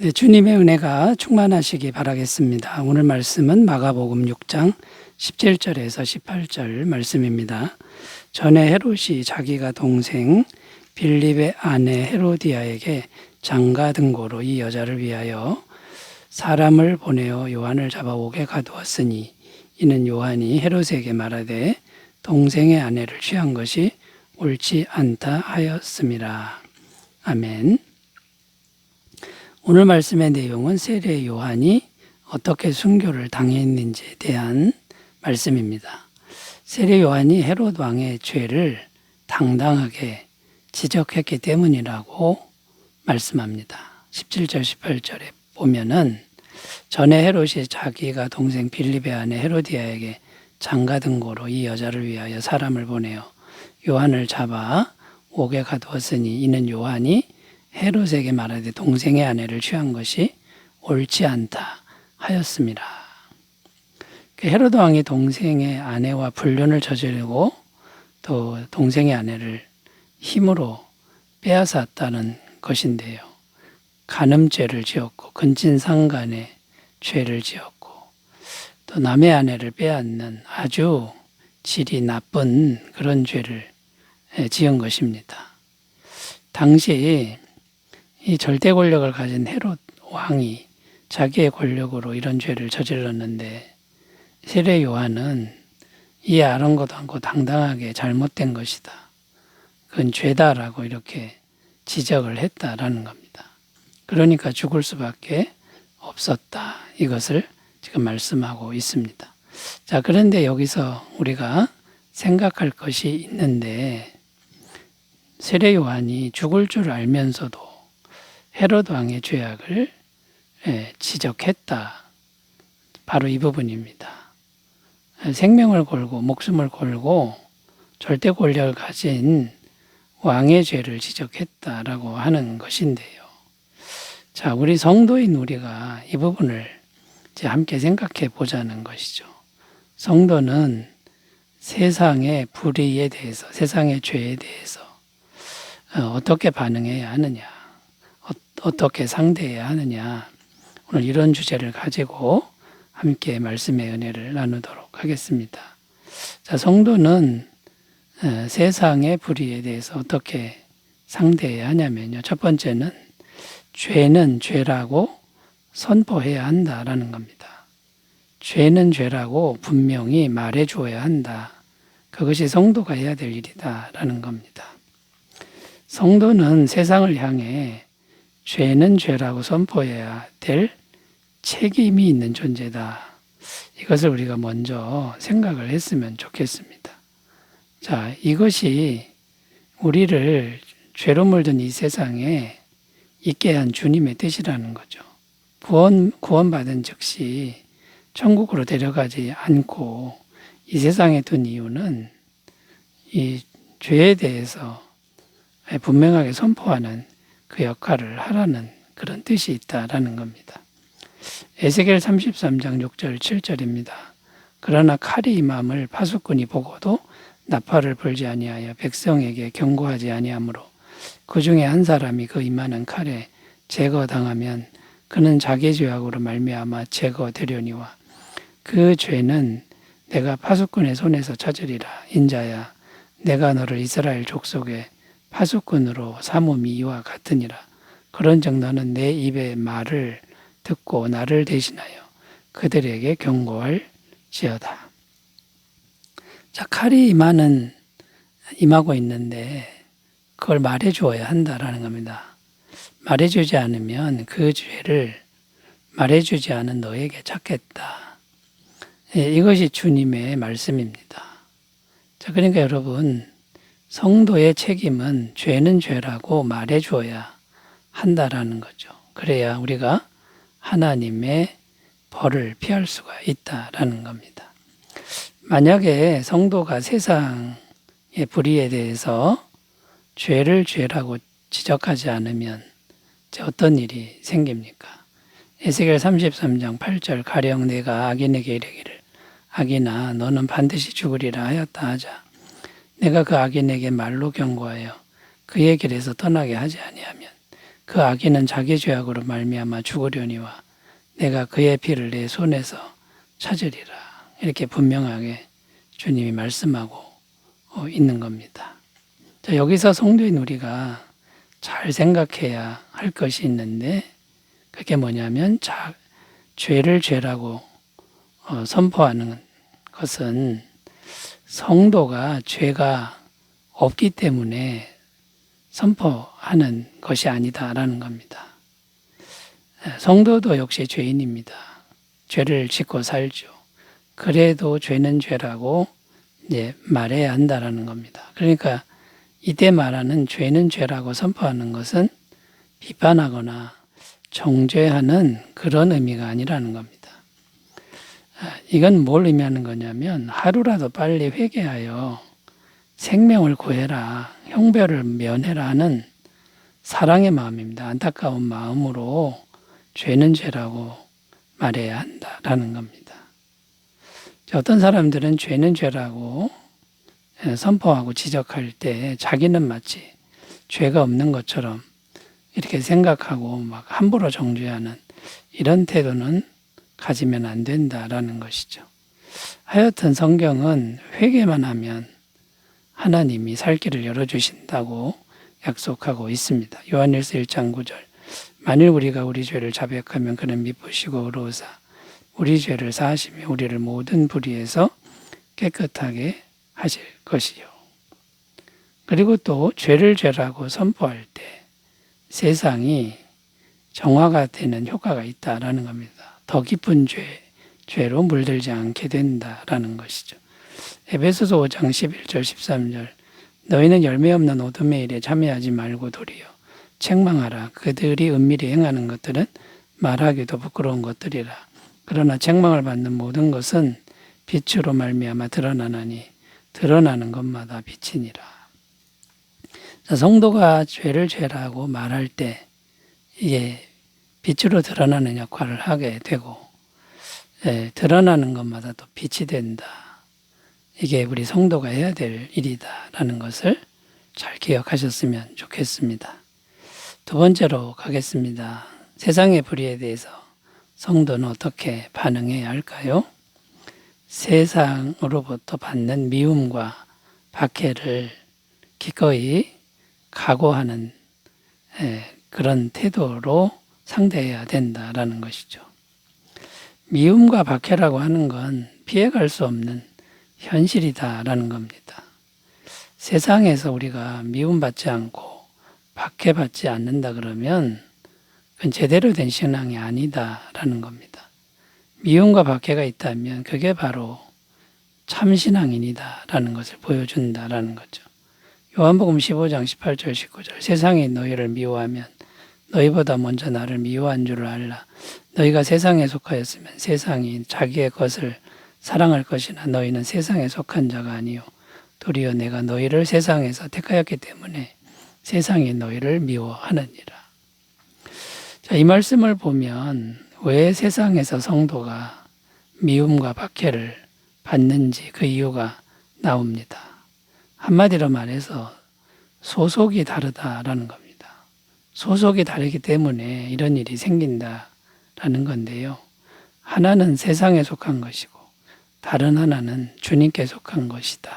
네, 주님의 은혜가 충만하시기 바라겠습니다. 오늘 말씀은 마가복음 6장 17절에서 18절 말씀입니다. 전에 헤롯이 자기가 동생 빌립의 아내 헤로디아에게 장가 등고로 이 여자를 위하여 사람을 보내어 요한을 잡아오게 가두었으니 이는 요한이 헤롯에게 말하되 동생의 아내를 취한 것이 옳지 않다 하였음이라. 아멘. 오늘 말씀의 내용은 세례 요한이 어떻게 순교를 당했는지에 대한 말씀입니다. 세례 요한이 헤롯 왕의 죄를 당당하게 지적했기 때문이라고 말씀합니다. 17절 18절에 보면은 전에 헤롯이 자기가 동생 빌립의 아내 헤로디아에게 장가 등고로 이 여자를 위하여 사람을 보내어 요한을 잡아 옥에 가두었으니 이는 요한이 헤롯에게 말하되 동생의 아내를 취한 것이 옳지 않다 하였습니다. 헤롯 왕이 동생의 아내와 불륜을 저지르고 또 동생의 아내를 힘으로 빼앗았다는 것인데요. 간음죄를 지었고 근친상간의 죄를 지었고 또 남의 아내를 빼앗는 아주 질이 나쁜 그런 죄를 지은 것입니다. 당시 이 절대 권력을 가진 헤롯 왕이 자기의 권력으로 이런 죄를 저질렀는데 세례 요한은 이 아랑곳 않고 당당하게 잘못된 것이다. 그건 죄다라고 이렇게 지적을 했다라는 겁니다. 그러니까 죽을 수밖에 없었다. 이것을 지금 말씀하고 있습니다. 자, 그런데 여기서 우리가 생각할 것이 있는데 세례 요한이 죽을 줄 알면서도 헤롯 왕의 죄악을 지적했다. 바로 이 부분입니다. 생명을 걸고 목숨을 걸고 절대 권력을 가진 왕의 죄를 지적했다라고 하는 것인데요. 자, 우리 성도인 우리가 이 부분을 이제 함께 생각해 보자는 것이죠. 성도는 세상의 불의에 대해서, 세상의 죄에 대해서 어떻게 반응해야 하느냐, 어떻게 상대해야 하느냐, 오늘 이런 주제를 가지고 함께 말씀의 은혜를 나누도록 하겠습니다. 자, 성도는 세상의 불의에 대해서 어떻게 상대해야 하냐면요. 첫 번째는 죄는 죄라고 선포해야 한다라는 겁니다. 죄는 죄라고 분명히 말해 주어야 한다. 그것이 성도가 해야 될 일이다라는 겁니다. 성도는 세상을 향해 죄는 죄라고 선포해야 될 책임이 있는 존재다. 이것을 우리가 먼저 생각을 했으면 좋겠습니다. 자, 이것이 우리를 죄로 물든 이 세상에 있게 한 주님의 뜻이라는 거죠. 구원받은 즉시 천국으로 데려가지 않고 이 세상에 둔 이유는 이 죄에 대해서 분명하게 선포하는 그 역할을 하라는 그런 뜻이 있다라는 겁니다. 에스겔 33장 6절 7절입니다. 그러나 칼이 임함을 파수꾼이 보고도 나팔을 불지 아니하여 백성에게 경고하지 아니하므로 그 중에 한 사람이 그 임하는 칼에 제거당하면 그는 자기 죄악으로 말미암아 제거되려니와 그 죄는 내가 파수꾼의 손에서 찾으리라. 인자야, 내가 너를 이스라엘 족속의 파수꾼으로 삼음이 이와 같으니라. 그런즉 너는 내 입의 말을 듣고 나를 대신하여 그들에게 경고할지어다. 자, 칼이 임하고 있는데 그걸 말해 주어야 한다라는 겁니다. 말해 주지 않으면 그 죄를 말해 주지 않은 너에게 찾겠다. 이것이 주님의 말씀입니다. 자, 그러니까 여러분, 성도의 책임은 죄는 죄라고 말해 주어야 한다라는 거죠. 그래야 우리가 하나님의 벌을 피할 수가 있다라는 겁니다. 만약에 성도가 세상의 불의에 대해서 죄를 죄라고 지적하지 않으면 어떤 일이 생깁니까? 에스겔 33장 8절 가령 내가 악인에게 이르기를 악인아 너는 반드시 죽으리라 하였다 하자 내가 그 악인에게 말로 경고하여 그의 길에서 떠나게 하지 아니하면 그 악인은 자기 죄악으로 말미암아 죽으려니와 내가 그의 피를 내 손에서 찾으리라. 이렇게 분명하게 주님이 말씀하고 있는 겁니다. 자, 여기서 성도인 우리가 잘 생각해야 할 것이 있는데 그게 뭐냐면 죄를 죄라고 선포하는 것은 성도가 죄가 없기 때문에 선포하는 것이 아니다라는 겁니다. 성도도 역시 죄인입니다. 죄를 짓고 살죠. 그래도 죄는 죄라고 이제 말해야 한다라는 겁니다. 그러니까 이때 말하는 죄는 죄라고 선포하는 것은 비판하거나 정죄하는 그런 의미가 아니라는 겁니다. 이건 뭘 의미하는 거냐면 하루라도 빨리 회개하여 생명을 구해라, 형벌을 면해라 하는 사랑의 마음입니다. 안타까운 마음으로 죄는 죄라고 말해야 한다라는 겁니다. 어떤 사람들은 죄는 죄라고 선포하고 지적할 때 자기는 마치 죄가 없는 것처럼 이렇게 생각하고 막 함부로 정죄하는 이런 태도는 가지면 안 된다라는 것이죠. 하여튼 성경은 회개만 하면 하나님이 살 길을 열어주신다고 약속하고 있습니다. 요한일서 1장 9절 만일 우리가 우리 죄를 자백하면 그는 미쁘시고 의로우사 우리 죄를 사하시며 우리를 모든 불의에서 깨끗하게 하실 것이요. 그리고 또 죄를 죄라고 선포할 때 세상이 정화가 되는 효과가 있다라는 겁니다. 더 깊은 죄로 물들지 않게 된다라는 것이죠. 에베소서 5장 11절 13절 너희는 열매 없는 어둠의 일에 참여하지 말고 도리어 책망하라. 그들이 은밀히 행하는 것들은 말하기도 부끄러운 것들이라. 그러나 책망을 받는 모든 것은 빛으로 말미암아 드러나나니 드러나는 것마다 빛이니라. 자, 성도가 죄를 죄라고 말할 때 이게 빛으로 드러나는 역할을 하게 되고 드러나는 것마다 또 빛이 된다. 이게 우리 성도가 해야 될 일이다라는 것을 잘 기억하셨으면 좋겠습니다. 두 번째로 가겠습니다. 세상의 불의에 대해서 성도는 어떻게 반응해야 할까요? 세상으로부터 받는 미움과 박해를 기꺼이 각오하는 그런 태도로 상대해야 된다라는 것이죠. 미움과 박해라고 하는 건 피해갈 수 없는 현실이다라는 겁니다. 세상에서 우리가 미움받지 않고 박해받지 않는다 그러면 그건 제대로 된 신앙이 아니다라는 겁니다. 미움과 박해가 있다면 그게 바로 참신앙인이다라는 것을 보여준다라는 거죠. 요한복음 15장 18절 19절 세상이 너희를 미워하면 너희보다 먼저 나를 미워한 줄을 알라. 너희가 세상에 속하였으면 세상이 자기의 것을 사랑할 것이나 너희는 세상에 속한 자가 아니요 도리어 내가 너희를 세상에서 택하였기 때문에 세상이 너희를 미워하느니라. 자, 이 말씀을 보면 왜 세상에서 성도가 미움과 박해를 받는지 그 이유가 나옵니다. 한마디로 말해서 소속이 다르다라는 겁니다. 소속이 다르기 때문에 이런 일이 생긴다라는 건데요. 하나는 세상에 속한 것이고 다른 하나는 주님께 속한 것이다.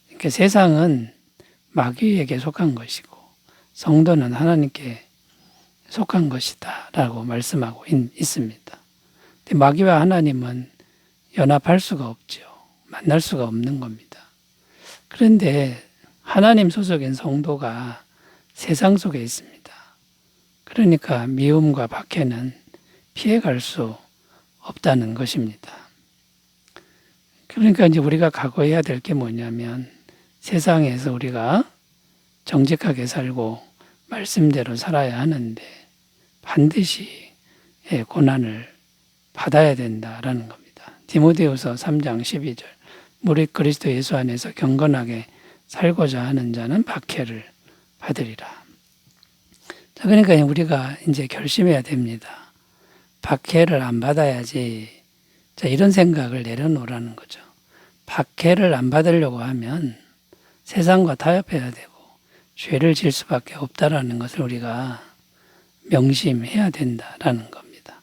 그러니까 세상은 마귀에게 속한 것이고 성도는 하나님께 속한 것이다 라고 말씀하고 있습니다. 근데 마귀와 하나님은 연합할 수가 없죠. 만날 수가 없는 겁니다. 그런데 하나님 소속인 성도가 세상 속에 있습니다. 그러니까 미움과 박해는 피해갈 수 없다는 것입니다. 그러니까 이제 우리가 각오해야 될 게 뭐냐면 세상에서 우리가 정직하게 살고 말씀대로 살아야 하는데 반드시 고난을 받아야 된다라는 겁니다. 디모데후서 3장 12절 무릇 그리스도 예수 안에서 경건하게 살고자 하는 자는 박해를 받으리라. 자, 그러니까 우리가 이제 결심해야 됩니다. 박해를 안 받아야지. 자, 이런 생각을 내려놓으라는 거죠. 박해를 안 받으려고 하면 세상과 타협해야 되고 죄를 질 수밖에 없다라는 것을 우리가 명심해야 된다라는 겁니다.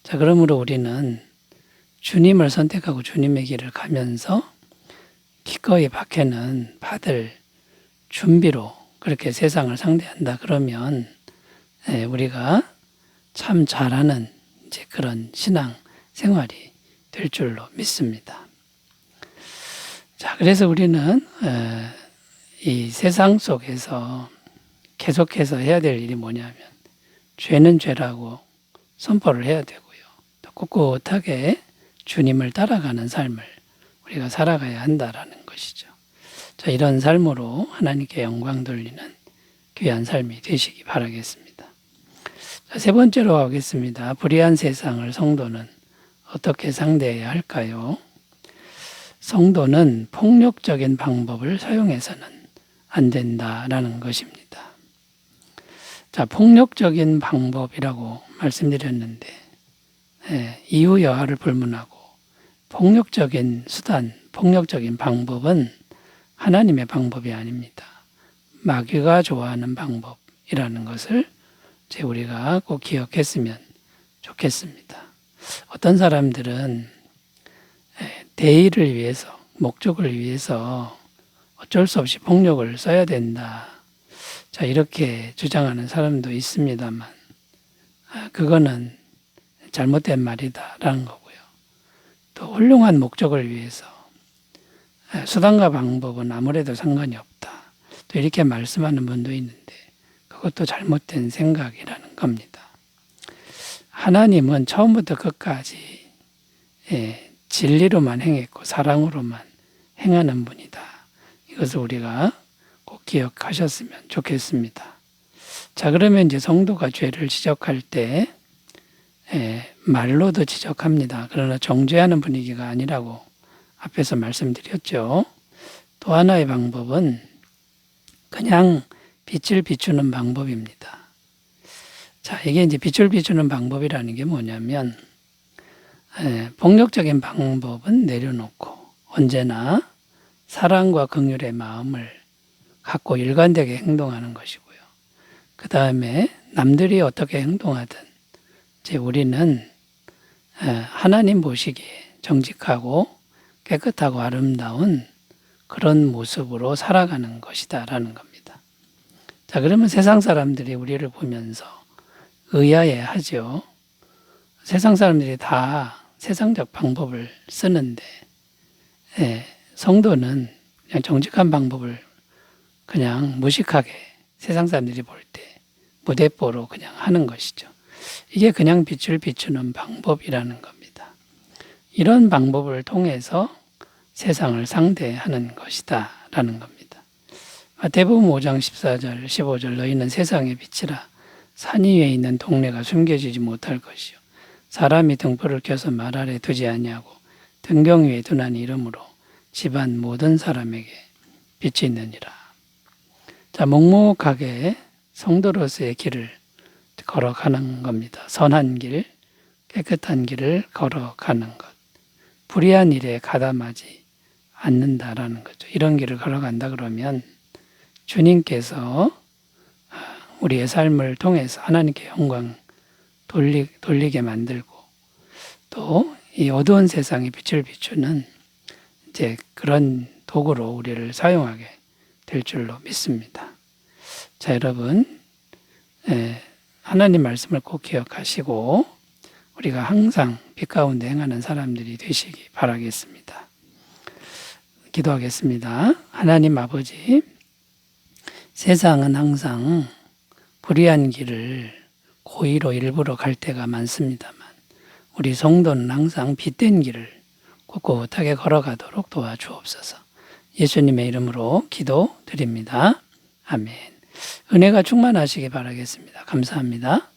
자, 그러므로 우리는 주님을 선택하고 주님의 길을 가면서 기꺼이 박해는 받을 준비로 그렇게 세상을 상대한다 그러면 우리가 참 잘하는 이제 그런 신앙 생활이 될 줄로 믿습니다. 자, 그래서 우리는 이 세상 속에서 계속해서 해야 될 일이 뭐냐면 죄는 죄라고 선포를 해야 되고요. 또 꿋꿋하게 주님을 따라가는 삶을 우리가 살아가야 한다라는 것이죠. 자, 이런 삶으로 하나님께 영광 돌리는 귀한 삶이 되시기 바라겠습니다. 자, 세 번째로 가겠습니다. 불의한 세상을 성도는 어떻게 상대해야 할까요? 성도는 폭력적인 방법을 사용해서는 안 된다라는 것입니다. 자, 폭력적인 방법이라고 말씀드렸는데 이유 여하를 불문하고 폭력적인 수단, 폭력적인 방법은 하나님의 방법이 아닙니다. 마귀가 좋아하는 방법이라는 것을 우리가 꼭 기억했으면 좋겠습니다. 어떤 사람들은 대의를 위해서, 목적을 위해서 어쩔 수 없이 폭력을 써야 된다. 자, 이렇게 주장하는 사람도 있습니다만, 그거는 잘못된 말이다라는 거고요. 또 훌륭한 목적을 위해서 수단과 방법은 아무래도 상관이 없다. 또 이렇게 말씀하는 분도 있는데 그것도 잘못된 생각이라는 겁니다. 하나님은 처음부터 끝까지 진리로만 행했고 사랑으로만 행하는 분이다. 이것을 우리가 꼭 기억하셨으면 좋겠습니다. 자, 그러면 이제 성도가 죄를 지적할 때 말로도 지적합니다. 그러나 정죄하는 분위기가 아니라고 앞에서 말씀드렸죠. 또 하나의 방법은 그냥 빛을 비추는 방법입니다. 자, 이게 이제 빛을 비추는 방법이라는 게 뭐냐면 폭력적인 방법은 내려놓고 언제나 사랑과 긍휼의 마음을 갖고 일관되게 행동하는 것이고요. 그 다음에 남들이 어떻게 행동하든 이제 우리는 하나님 보시기에 정직하고 깨끗하고 아름다운 그런 모습으로 살아가는 것이다라는 겁니다. 자, 그러면 세상 사람들이 우리를 보면서 의아해 하죠. 세상 사람들이 다 세상적 방법을 쓰는데 성도는 그냥 정직한 방법을 그냥 무식하게 세상 사람들이 볼 때 무대뽀로 그냥 하는 것이죠. 이게 그냥 빛을 비추는 방법이라는 겁니다. 이런 방법을 통해서 세상을 상대하는 것이다 라는 겁니다. 마태복음 5장 14절 15절 너희는 세상의 빛이라 산 위에 있는 동네가 숨겨지지 못할 것이요 사람이 등불을 켜서 말 아래 두지 아니하고 등경 위에 두나니 이러므로 집안 모든 사람에게 빛이 있느니라. 자, 묵묵하게 성도로서의 길을 걸어가는 겁니다. 선한 길, 깨끗한 길을 걸어가는 것. 불의한 일에 가담하지 않는다라는 거죠. 이런 길을 걸어간다 그러면 주님께서 우리의 삶을 통해서 하나님께 영광 돌리게 만들고 또 이 어두운 세상에 빛을 비추는 이제 그런 도구로 우리를 사용하게 될 줄로 믿습니다. 자, 여러분, 하나님 말씀을 꼭 기억하시고 우리가 항상 빛 가운데 행하는 사람들이 되시기 바라겠습니다. 기도하겠습니다. 하나님 아버지, 세상은 항상 불의한 길을 고의로 일부러 갈 때가 많습니다만 우리 성도는 항상 빛된 길을 꿋꿋하게 걸어가도록 도와주옵소서. 예수님의 이름으로 기도드립니다. 아멘. 은혜가 충만하시기 바라겠습니다. 감사합니다.